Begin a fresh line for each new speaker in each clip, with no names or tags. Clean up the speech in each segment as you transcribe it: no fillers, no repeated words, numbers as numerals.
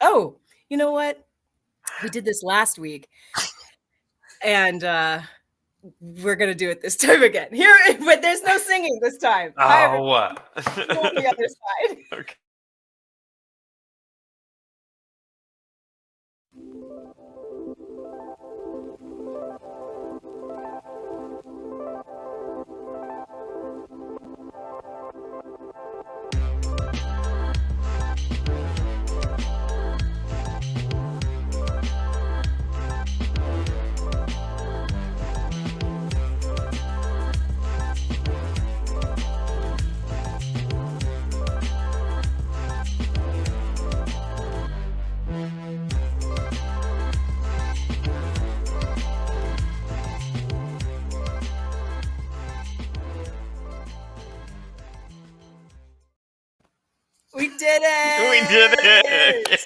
Oh, you know what? We did this last week, and we're gonna do it this time again. Here, but there's no singing this time. Hi, everyone.
Oh.
Go on the other side.
Okay.
We did it.
We did it.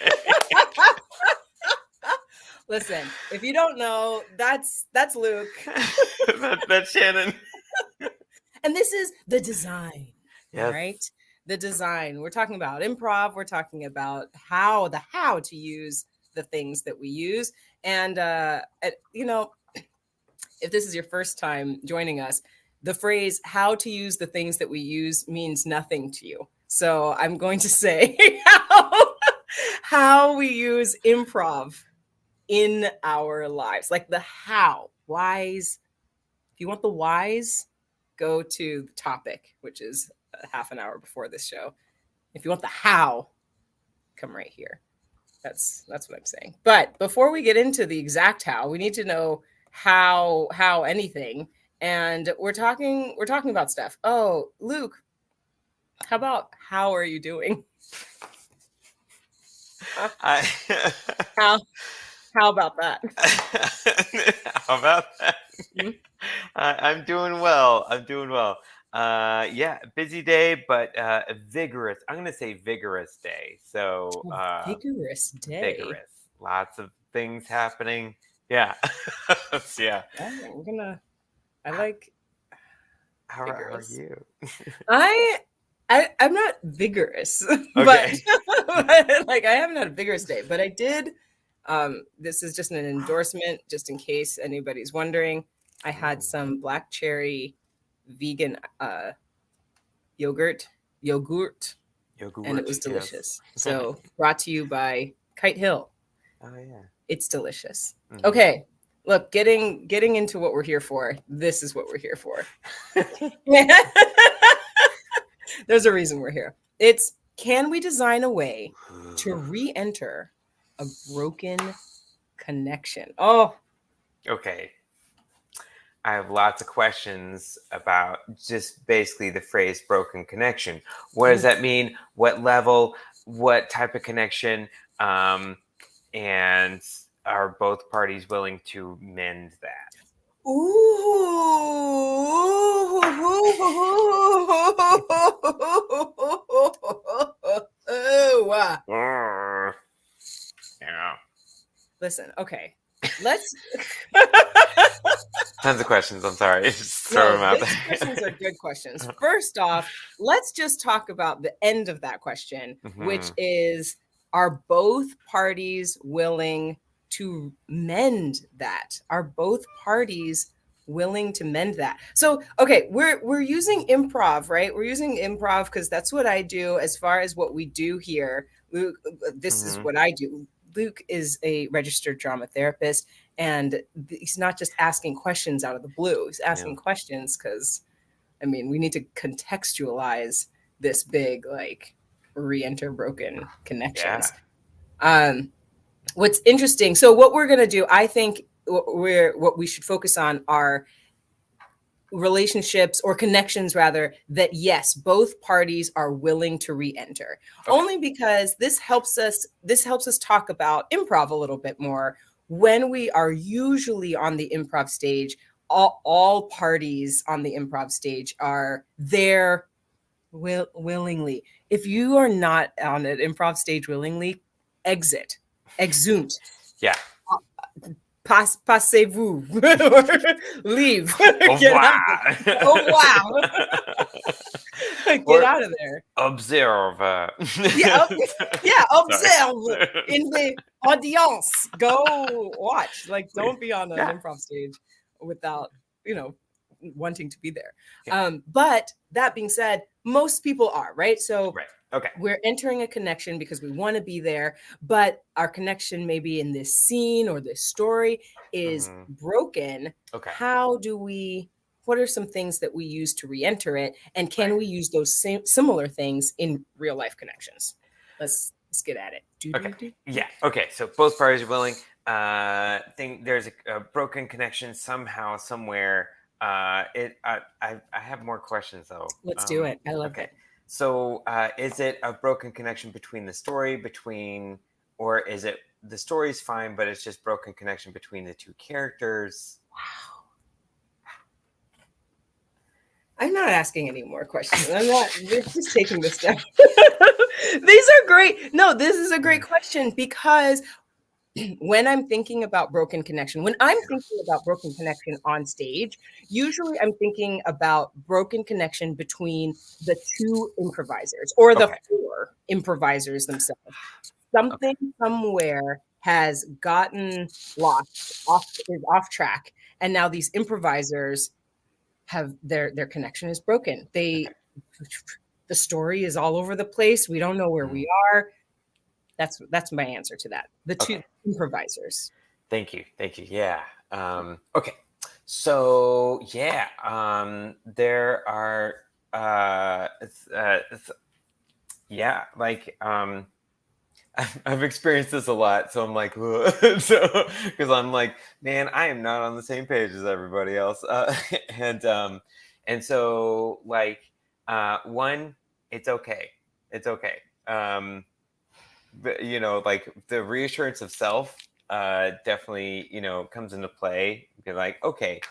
Listen, if you don't know, that's Luke,
That's Shannon.
and this is the design.
Yes.
All right, the design. We're talking about improv. We're talking about how to use the things that we use, and you know, if this is your first time joining us, the phrase "how to use the things that we use" means nothing to you. So I'm going to say how we use improv in our lives, like the how, whys. If you want the whys, go to the topic, which is a half an hour before this show. If you want the how, come right here. That's what I'm saying. But before we get into the exact how, we need to know how anything. And we're talking about stuff. Oh, Luke, how are you doing?
I,
How about that?
How about that?
Hmm?
I'm doing well. Yeah, busy day, but a vigorous. I'm gonna say vigorous day. So
Vigorous day.
vigorous. Lots of things happening. Yeah. Yeah.
Yeah, I like
How are
vigorous.
you?
I'm not vigorous,
Okay.
but like I haven't had a vigorous day, but I did. This is just an endorsement, just in case anybody's wondering. I had some black cherry vegan yogurt, and it was delicious.
Yes.
So brought to you by Kite Hill.
Oh yeah.
It's delicious.
Mhm.
Okay, look, getting into what we're here for. This is what we're here for. There's a reason we're here. It's, can we design a way to re-enter a broken connection? Oh,
Okay. I have lots of questions about just basically the phrase broken connection. What does that mean? What level? What type of connection? And are both parties willing to mend that?
Wow.
Yeah.
Listen, okay. Let's
Tons of questions. I'm sorry. Just throw them out
these
there.
questions are good questions. First off, let's just talk about the end of that question, which is, are both parties willing to mend that? Are both parties willing to mend that? So, okay, we're using improv, right? We're using improv because that's what I do as far as what we do here. Luke, this is what I do. Luke is a registered drama therapist, and he's not just asking questions out of the blue. He's asking questions because, I mean, we need to contextualize this big, like, re-enter broken connections.
Yeah.
What's interesting, so what we're going to do, I think what we should focus on are relationships, or connections rather, that yes, both parties are willing to re-enter.
Okay.
Only because this helps us talk about improv a little bit more. When we are usually on the improv stage, all parties on the improv stage are there willingly. If you are not on an improv stage willingly, exit, exunt.
Yeah.
Passez-vous. Leave.
Au
Get
revoir.
out. Oh, wow. Get out of there.
Observe.
Yeah, yeah,
Sorry.
observe in the audience. Go watch. Like, don't be on an
Yeah.
improv stage without, wanting to be there.
Yeah.
But that being said, most people are, right? So
Right. Okay.
we're entering a connection because we want to be there, but our connection maybe in this scene or this story is broken.
Okay.
What are some things that we use to re-enter it? And can we use those similar things in real life connections? Let's get at it.
Okay. Yeah. Okay. So both parties are willing. Think there's a broken connection somehow, somewhere. I have more questions though.
Let's do it. I love
okay.
it.
So is it a broken connection between the story, or is it the story's fine, but it's just broken connection between the two characters?
Wow. I'm not asking any more questions. We're just taking this down. These are great. No, this is a great question because when I'm thinking about broken connection, when I'm thinking about broken connection on stage, usually I'm thinking about broken connection between the two improvisers or the four improvisers themselves. Something somewhere has gotten lost, is off track, and now these improvisers have their connection is broken. The story is all over the place. We don't know where we are. That's my answer to that. The two improvisers.
Thank you. Yeah. Okay. So yeah, there are yeah, like I've experienced this a lot, so I'm like, so because I'm like, man, I am not on the same page as everybody else, and so like, one, it's okay, but, like the reassurance of self, definitely, comes into play. Be like, okay,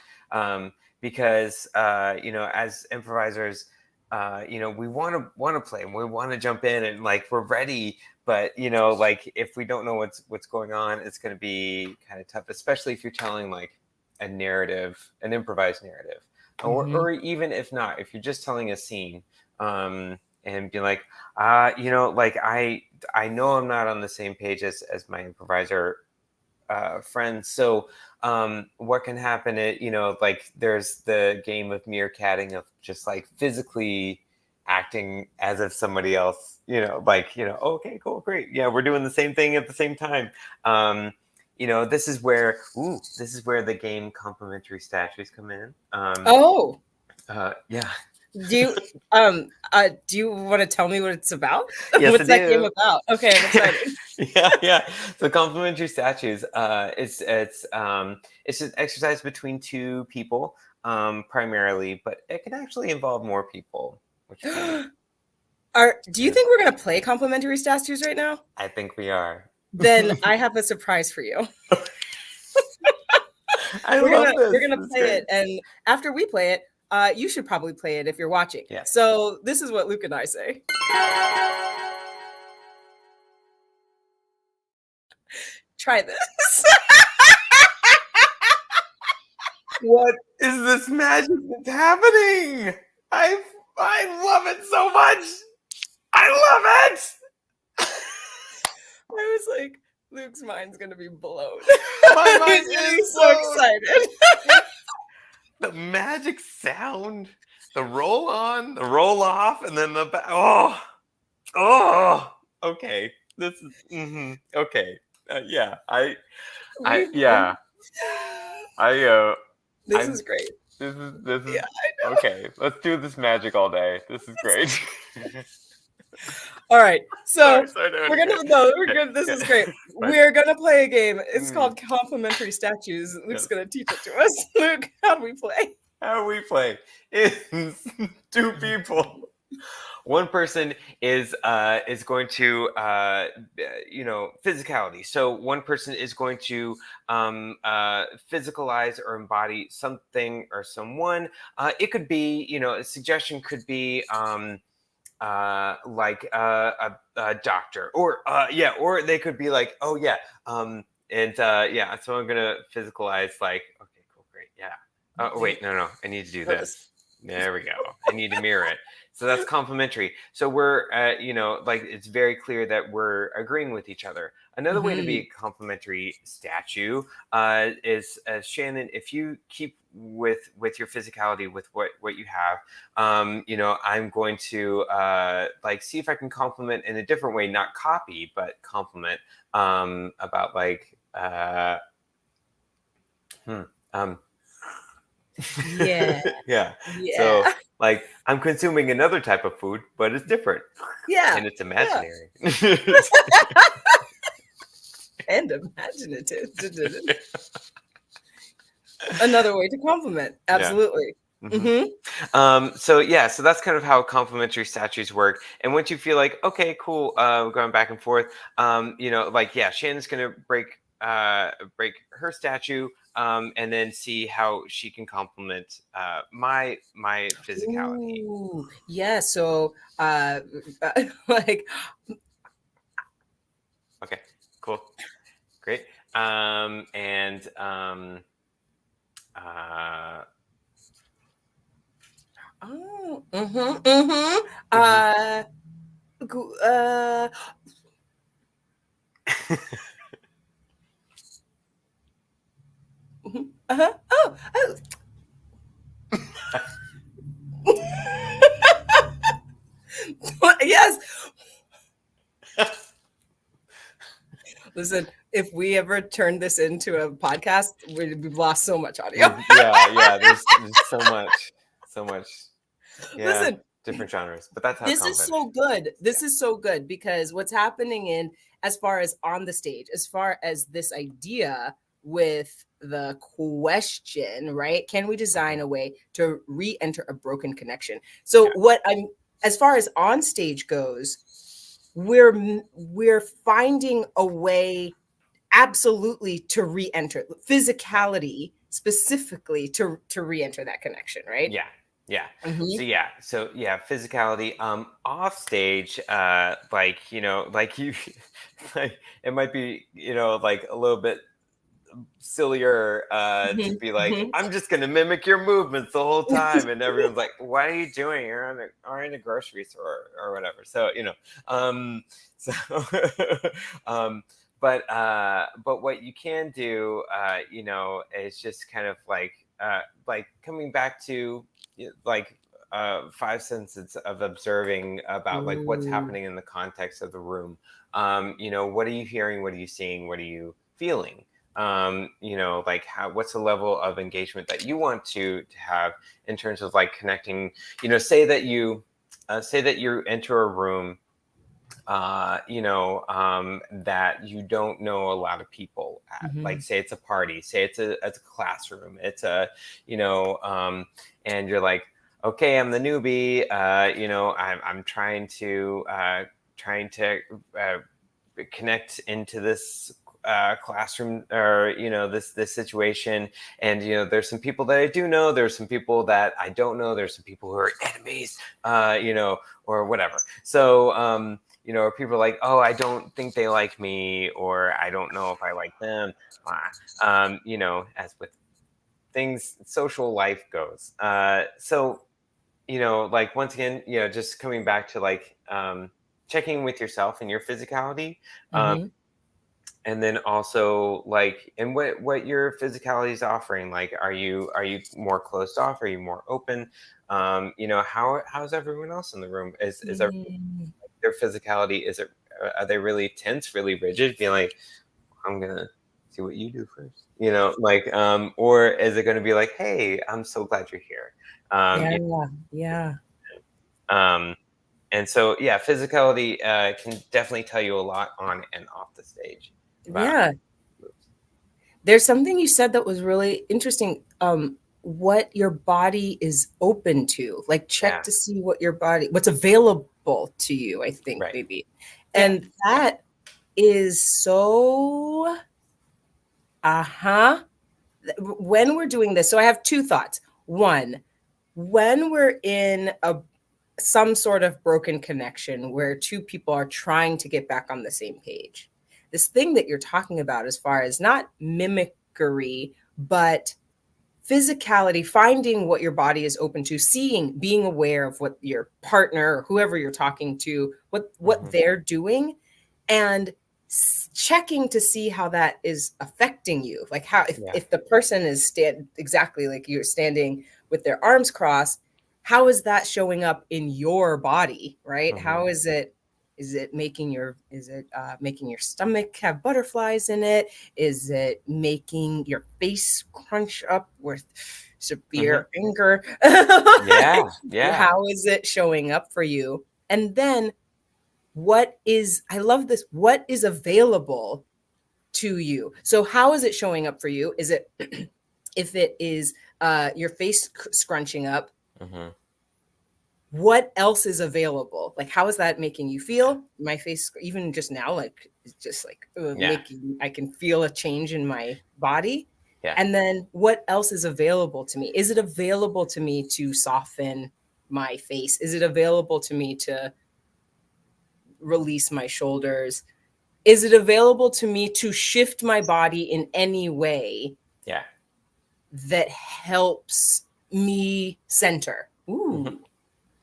because as improvisers, we want to play and we want to jump in and like we're ready, but like if we don't know what's going on, it's going to be kind of tough, especially if you're telling like a narrative, an improvised narrative, or even if not, if you're just telling a scene, and be like, like I know I'm not on the same page as my improviser friends. So what can happen is, like there's the game of meerkatting of just like physically acting as if somebody else, okay, cool, great. Yeah, we're doing the same thing at the same time. This is where the game complementary statues come in. Yeah.
Do you want to tell me what it's about?
Yes,
What's that game about? Okay, I'm excited.
yeah. So complementary statues, it's an exercise between two people, primarily, but it can actually involve more people.
Do you think we're gonna play complementary statues right now?
I think we are.
Then I have a surprise for you. We're gonna play it, and after we play it, you should probably play it if you're watching.
Yeah.
So this is what Luke and I say. Try this.
What is this magic that's happening? I love it so much. I love it.
I was like, Luke's mind's gonna be blown.
My mind
is so excited.
The magic sound, the roll on, the roll off, and then the okay. This is okay. Yeah,
This is great.
This is yeah, I know. Okay. Let's do this magic all day. This is great.
All right, so we're gonna. This is great. We're gonna play a game. It's called Complementary Statues. Luke's gonna teach it to us. Luke, how do we play?
It's two people. One person is going to physicality. So one person is going to physicalize or embody something or someone. It could be, a suggestion could be like a doctor, or or they could be like, oh yeah, So I'm gonna physicalize like, okay, cool, great, yeah. Oh wait, no, I need to do this. There we go. I need to mirror it. So that's complimentary. So we're, like it's very clear that we're agreeing with each other. Another way to be a complimentary statue is, Shannon, if you keep with your physicality, with what you have, I'm going to like see if I can compliment in a different way, not copy, but compliment about like.
Yeah.
Yeah.
Yeah.
So like I'm consuming another type of food, but it's different.
Yeah.
And it's imaginary.
And imaginative. Another way to compliment. Absolutely.
So that's kind of how complimentary statues work. And once you feel like, okay, cool, going back and forth, Shannon's gonna break her statue, and then see how she can compliment my physicality.
Ooh, yeah. So, like,
Okay, cool, great. Uh,
oh, go- uh, uh-huh. Oh, yes. Listen, if we ever turn this into a podcast, we've lost so much audio.
yeah. There's so much. Yeah,
Listen,
different genres, but that's how
this is so good. This is so good because what's happening in, as far as on the stage, as far as this idea with the question, right? Can we design a way to re-enter a broken connection? So as far as on stage goes, we're finding a way absolutely to re-enter physicality specifically to re-enter that connection, right?
Yeah. So physicality. Off stage, like you, like it might be, like a little bit sillier to be like, I'm just gonna mimic your movements the whole time, and everyone's like, what are you doing? You're in a grocery store or whatever. So so but what you can do, is just kind of like coming back to like 5 senses of observing about like what's happening in the context of the room. What are you hearing? What are you seeing? What are you feeling? Like what's the level of engagement that you want to have in terms of like connecting. Say that you enter a room, that you don't know a lot of people at. Like say it's a party, say it's a classroom, it's and you're like, okay, I'm the newbie, I'm trying to connect into this classroom, or this situation, and there's some people that I do know, there's some people that I don't know, there's some people who are enemies, or whatever. So or people are like, oh, I don't think they like me, or I don't know if I like them. As with things, social life goes. So like once again, just coming back to like checking with yourself and your physicality. And then also like, and what your physicality is offering. Like, are you more closed off? Are you more open? How's everyone else in the room? Is their physicality? Are they really tense, really rigid? Being like, I'm gonna see what you do first. Or is it going to be like, hey, I'm so glad you're here.
Yeah.
And so, physicality can definitely tell you a lot on and off the stage.
Yeah. There's something you said that was really interesting. What your body is open to, like check to see what's available to you, I think maybe. And that is so, when we're doing this. So I have two thoughts. One, when we're in some sort of broken connection where two people are trying to get back on the same page, this thing that you're talking about as far as not mimicry, but physicality, finding what your body is open to, seeing, being aware of what your partner or whoever you're talking to, what they're doing, and checking to see how that is affecting you. Like how if the person is exactly like you're standing with their arms crossed, how is that showing up in your body, right? How is it making your stomach have butterflies in it? Is it making your face crunch up with severe anger?
Yeah, yeah.
How is it showing up for you? And then I love this, what is available to you? So how is it showing up for you? Is it if it is your face scrunching up, what else is available? Like, how is that making you feel? My face, even just now, like it's just like making, I can feel a change in my body.
Yeah.
And then what else is available to me? Is it available to me to soften my face? Is it available to me to release my shoulders? Is it available to me to shift my body in any way that helps me center? Ooh.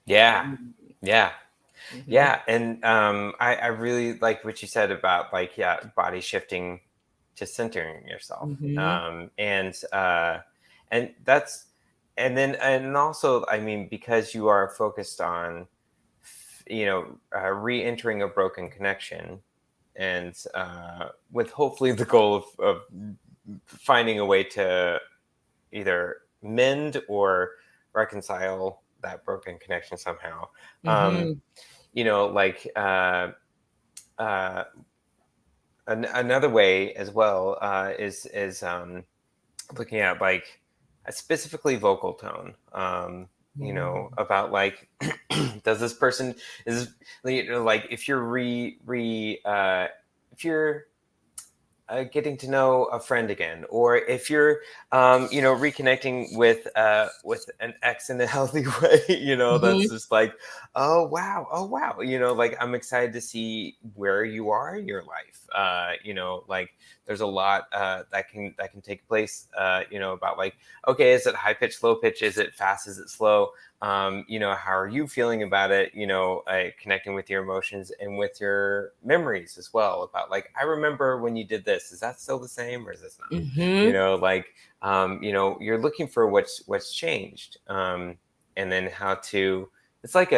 Yeah. Yeah. Yeah. And I really like what you said about like, body shifting to centering yourself. And that's, and also, I mean, because you are focused on, re-entering a broken connection, and with hopefully the goal of finding a way to either mend or reconcile that broken connection somehow. Another way as well is looking at like specifically vocal tone. About like, does this person is like if you're if you're getting to know a friend again, or if you're reconnecting with an ex in a healthy way, that's just like, oh wow, like I'm excited to see where you are in your life. Like there's a lot that can take place, about like, okay, is it high pitch, low pitch, is it fast, is it slow? How are you feeling about it? Connecting with your emotions and with your memories as well, about like, I remember when you did this, is that still the same or is this not? You're looking for what's changed, and then how to, it's like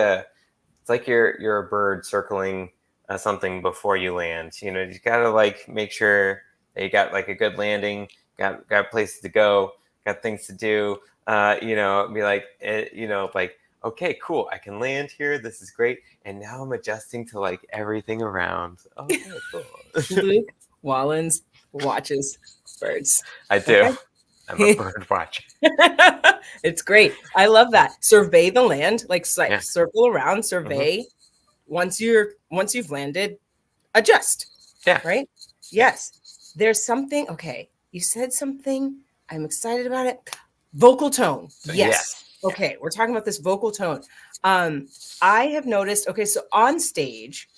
you're a bird circling something before you land. You gotta like make sure that you got like a good landing, got places to go, got things to do. Be like, like, okay, cool, I can land here. This is great. And now I'm adjusting to like everything around. Okay, cool.
Luke Wallens watches birds.
I do. Okay? I'm a bird watcher.
It's great. I love that. Survey the land, like circle around, survey. Once you've landed, adjust.
Yeah.
Right? Yes. There's something. Okay. You said something. I'm excited about it. Vocal tone. Yes. Okay. We're talking about this vocal tone. I have noticed, okay, so on stage,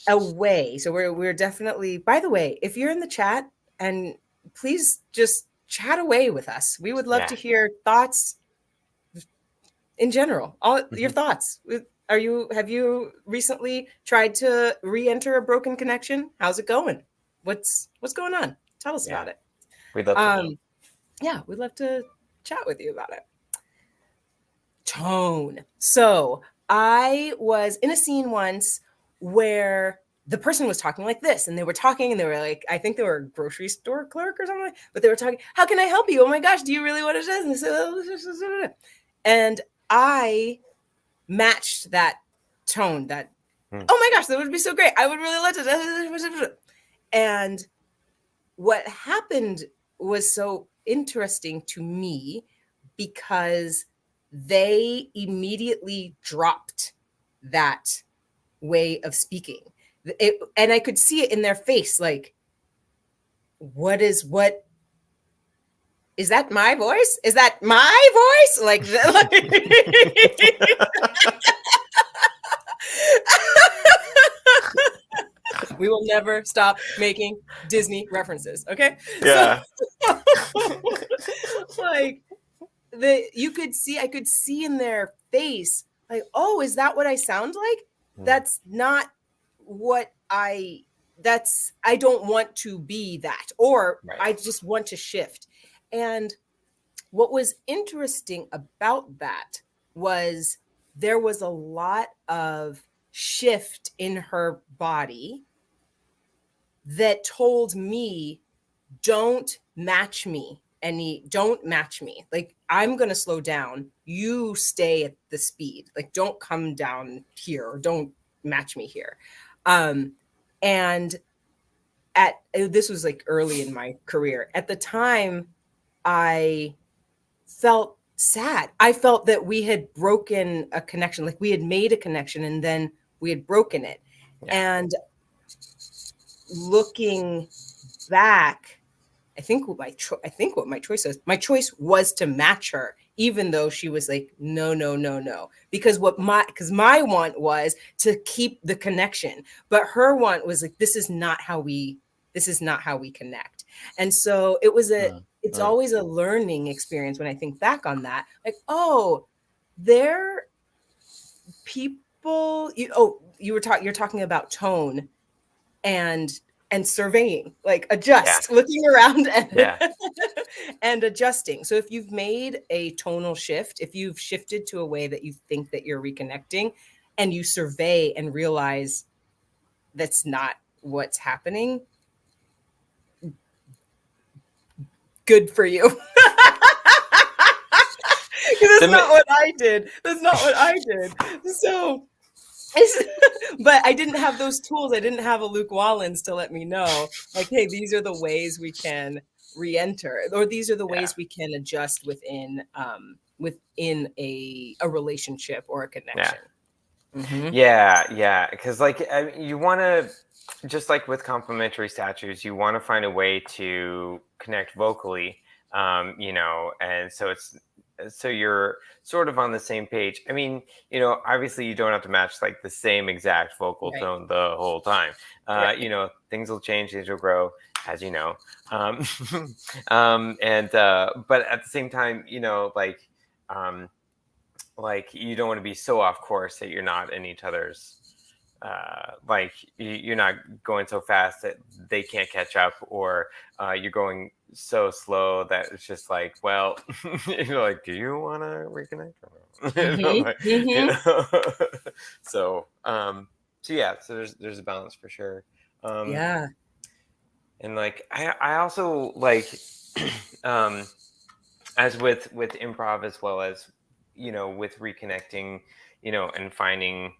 away. So we're definitely, by the way, if you're in the chat, and please just chat away with us. We would love to hear thoughts in general. All your thoughts. Have you recently tried to re-enter a broken connection? How's it going? What's going on? Tell us about it.
We'd love to know.
Yeah, we'd love to chat with you about it. Tone. So I was in a scene once where the person was talking like this, and they were talking, and they were like, I think they were a grocery store clerk or something, but they were talking, how can I help you? Oh my gosh, do you really want to do this? And I matched that tone, that, oh my gosh, that would be so great. I would really love to. And what happened was so interesting to me because they immediately dropped that way of speaking. And I could see it in their face, like, what is that my voice? Is that my voice? Like, we will never stop making Disney references. Okay.
Yeah.
Like I could see in their face, like, oh, is that what I sound like? That's not what I don't want to be that, or
Right.
I just want to shift. And what was interesting about that was there was a lot of shift in her body that told me, don't match me don't match me. Like, I'm going to slow down. You stay at the speed. Like, don't come down here, or don't match me here. And this was like early in my career. At the time, I felt sad. I felt that we had broken a connection, like we had made a connection and then we had broken it.
Yeah.
And looking back, I think what my choice was. My choice was to match her, even though she was like, no, no, no, no. Because my want was to keep the connection, but her want was like, this is not how we connect. And so it's always a learning experience when I think back on that. Like, oh, there people. You're talking about tone and surveying, like looking around and adjusting. So if you've made a tonal shift, if you've shifted to a way that you think that you're reconnecting, and you survey and realize that's not what's happening, good for you. That's not what I did. So but I didn't have those tools. I didn't have a Luke Wallens to let me know, like, hey, these are the ways we can re-enter, or these are the ways we can adjust within a relationship or a connection.
Because like you want to, just like with complementary statues, you want to find a way to connect vocally, and so you're sort of on the same page. I mean, obviously you don't have to match like the same exact vocal tone the whole time. Things will change, things will grow, as you know. But at the same time, like you don't want to be so off course that you're not in each other's. Like you're not going so fast that they can't catch up, or you're going so slow that it's just like, well, you're like, do you want to reconnect? So there's a balance for sure. And like I also like as with improv, as well as with reconnecting, and finding,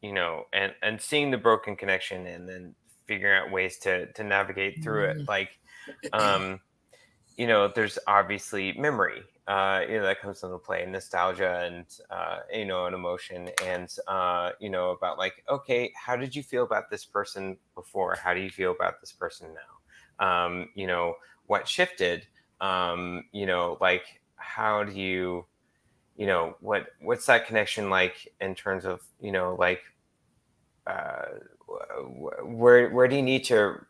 and seeing the broken connection, and then figuring out ways to navigate through it. Like, there's obviously memory, that comes into play, nostalgia, and, an emotion, and, about like, okay, how did you feel about this person before? How do you feel about this person now? What shifted? Like, how do you, what's that connection like in terms of, like, where do you need to,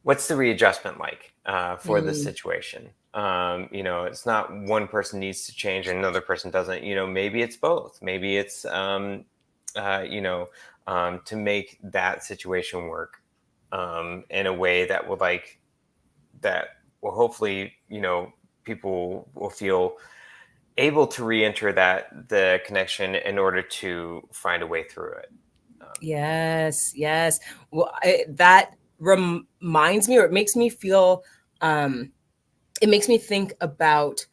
what's the readjustment like for this situation? It's not one person needs to change and another person doesn't. Maybe it's both. Maybe it's to make that situation work in a way that will hopefully people will feel able to re-enter the connection in order to find a way through it.
Yes. Well, that reminds me, or it makes me feel, it makes me think about,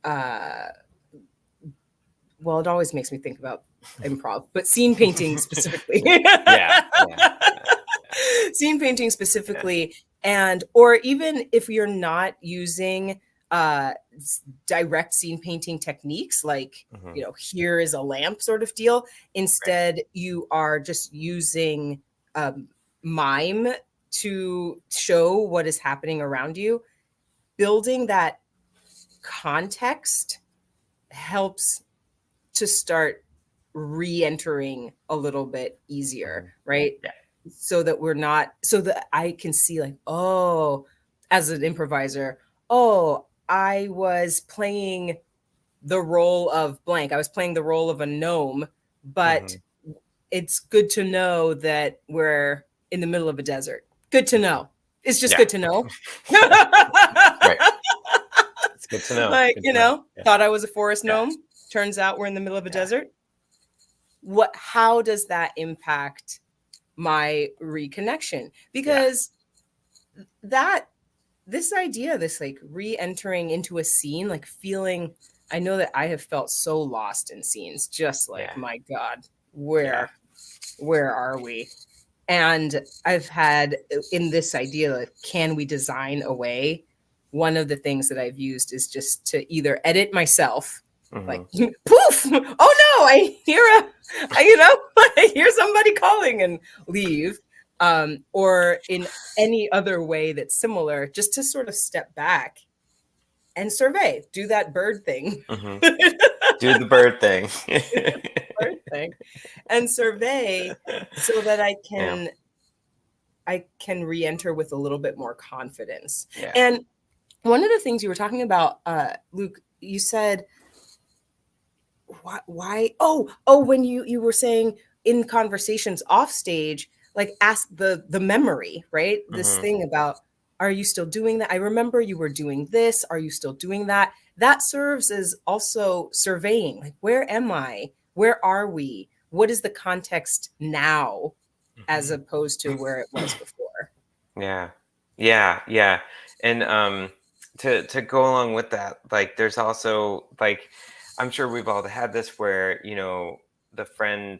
well, it always makes me think about improv, but scene painting specifically. Scene painting specifically, or even if you're not using direct scene painting techniques, like, here is a lamp sort of deal. Instead, you are just using mime to show what is happening around you. Building that context helps to start re-entering a little bit easier, right? So that I can see, like, oh, as an improviser, oh, I was playing the role of blank. I was playing the role of a gnome, but
Mhm.
it's good to know that we're in the middle of a desert. Good to know. It's just
Yeah.
good to know.
Right. It's good to know.
Like,
Good to know. Yeah.
thought I was a forest
Yeah.
gnome. Turns out we're in the middle of a
Yeah.
desert. How does that impact my reconnection?
Yeah.
Because that this idea, this like re-entering into a scene, like feeling, I know that I have felt so lost in scenes, just like,
Yeah.
my God,
Yeah.
where are we? And I've had in this idea, like, can we design a way? One of the things that I've used is just to either edit myself, like
Mhm.
poof, oh no, I hear somebody calling and leave. Or in any other way that's similar, just to sort of step back and survey, do that bird thing.
Mhm. Do the bird thing.
Bird thing and survey so that
Yeah.
I can re-enter with a little bit more confidence.
Yeah.
And one of the things you were talking about, Luke, you said, why when you were saying in conversations off stage, like ask the memory, right? This
Mhm.
thing about, are you still doing that? I remember you were doing this. Are you still doing that? That serves as also surveying, like, where am I? Where are we? What is the context now as
Mhm.
opposed to where it was before?
Yeah. Yeah, yeah. And to go along with that, like there's also like I'm sure we've all had this where, the friend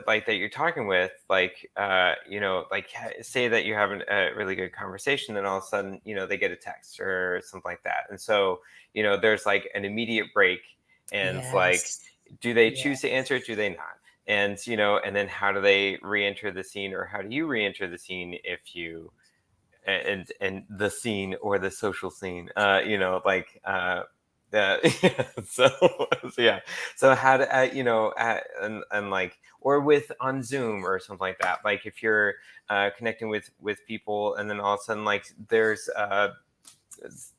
like that you're talking with, like like say that you're having a really good conversation, and all of a sudden, they get a text or something like that. And so, there's like an immediate break, and it's like,
Yes.
do they
Yeah.
choose to answer it? Do they not? And and then how do they re-enter the scene, or how do you re-enter the scene if you and the scene or the social scene, like yeah, so yeah, so how to and like, or with on Zoom or something like that, like if you're connecting with people, and then all of a sudden, like, there's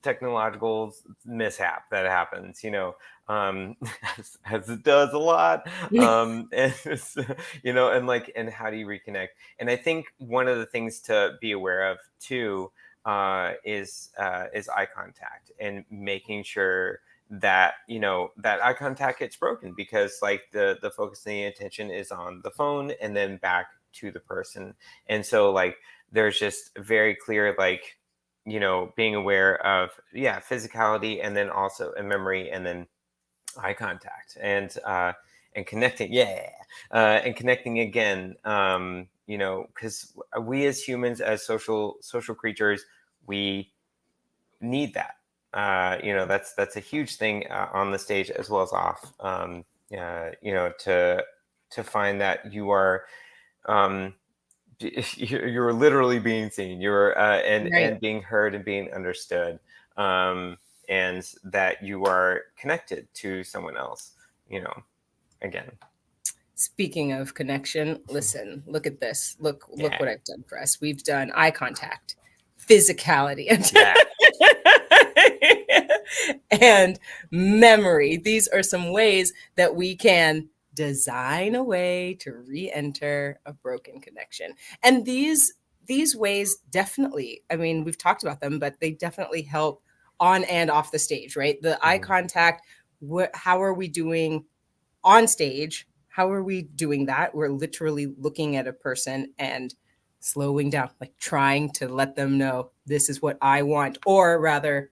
technological mishap that happens, as it does a lot. And and like, and how do you reconnect? And I think one of the things to be aware of too, is eye contact, and making sure that that eye contact gets broken, because like the focus and the attention is on the phone and then back to the person. And so, like, there's just very clear, like, being aware of, yeah, physicality, and then also a memory, and then eye contact, and connecting, yeah, and connecting again, because we as humans, as social creatures, we need that. That's a huge thing, on the stage as well as off. To find that you are, um, you're literally being seen, you're
Right.
and being heard and being understood, um and that you are connected to someone else, again.
Speaking of connection, listen, look at this. Look
Yeah.
what I've done for us. We've done eye contact, physicality,
Yeah.
and memory. These are some ways that we can design a way to re-enter a broken connection. And these ways definitely, I mean, we've talked about them, but they definitely help on and off the stage, right? The eye
Mhm.
contact, how are we doing on stage? How are we doing that? We're literally looking at a person and slowing down, like trying to let them know this is what I want, or rather,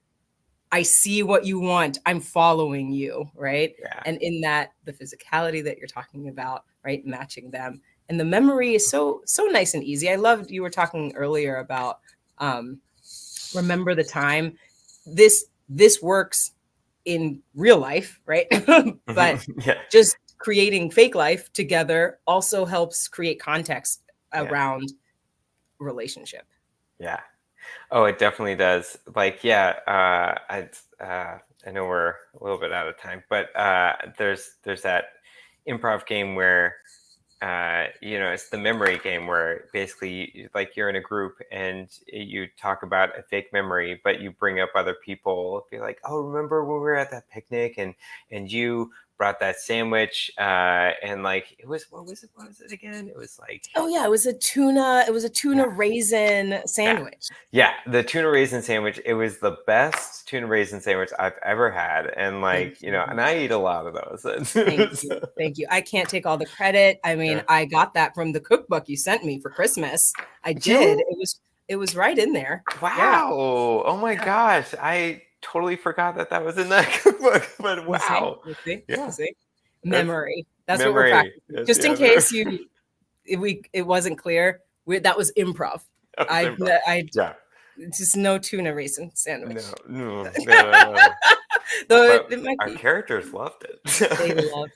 I see what you want. I'm following you, right?
Yeah.
And in that, the physicality that you're talking about, right, matching them, and the memory is so nice and easy. I loved you were talking earlier about, um, remember the time. This works in real life, right? But
Mhm. Yeah.
just creating fake life together also helps create context
Yeah.
around relationship.
Yeah. Oh, it definitely does. Like, yeah, I know we're a little bit out of time, but there's that improv game where it's the memory game where basically like you're in a group and you talk about a fake memory, but you bring up other people. Be like, oh, remember when we were at that picnic and you brought that sandwich and like it was what was it again? It was like
oh yeah, it was a tuna raisin sandwich.
Yeah, the tuna raisin sandwich. It was the best tuna raisin sandwich I've ever had, and
Thank you.
and I eat a lot of those.
Thank you. I can't take all the credit. I mean,
Yeah.
I got that from the cookbook you sent me for Christmas. I did.
You?
It was right in there.
Wow!
Yeah.
Oh my gosh, I totally forgot that was in that cookbook. But
You see?
wow,
You see? You
yeah,
see?
that's
Memory. That's what we're
memory.
practicing. Just in case it wasn't clear, that was improv.
That was
I
improv.
I
Yeah.
just no tuna raisin
No,
sandwich.
no.
Though
But
it might
our
be.
characters loved
They
it.
love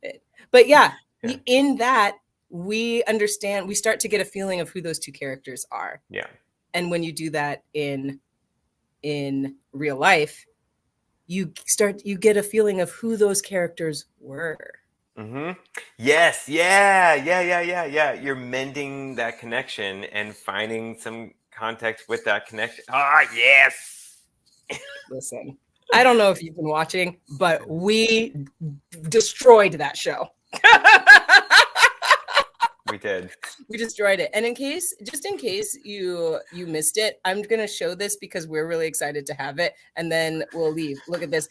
it. But yeah,
Yeah.
in that we understand, we start to get a feeling of who those two characters are.
Yeah.
And when you do that in real life, you get a feeling of who those characters were.
Mm-hmm. Yes. Yeah. You're mending that connection and finding some context with that connection. Ah, yes.
Listen, I don't know if you've been watching, but we destroyed that show.
We did.
We destroyed it. And just in case you missed it, I'm gonna show this because we're really excited to have it, and then we'll leave. Look at this.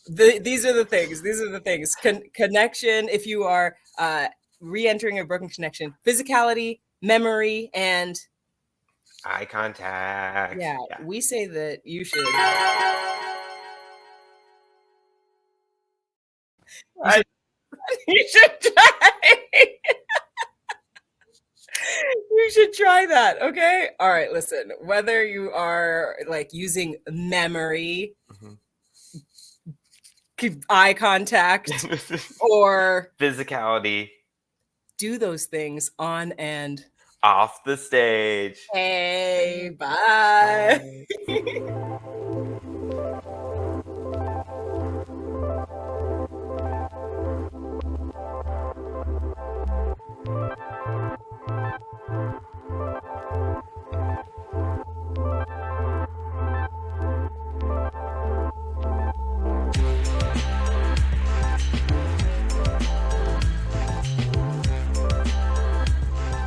These are the things. These are the things. Connection. If you are re-entering a broken connection, physicality, memory, and
eye contact.
yeah, we say that you should. You should try. You should try that. Okay. All right. Listen, whether you are like using memory, eye contact, or
physicality,
do those things on and
off the stage.
hey, bye.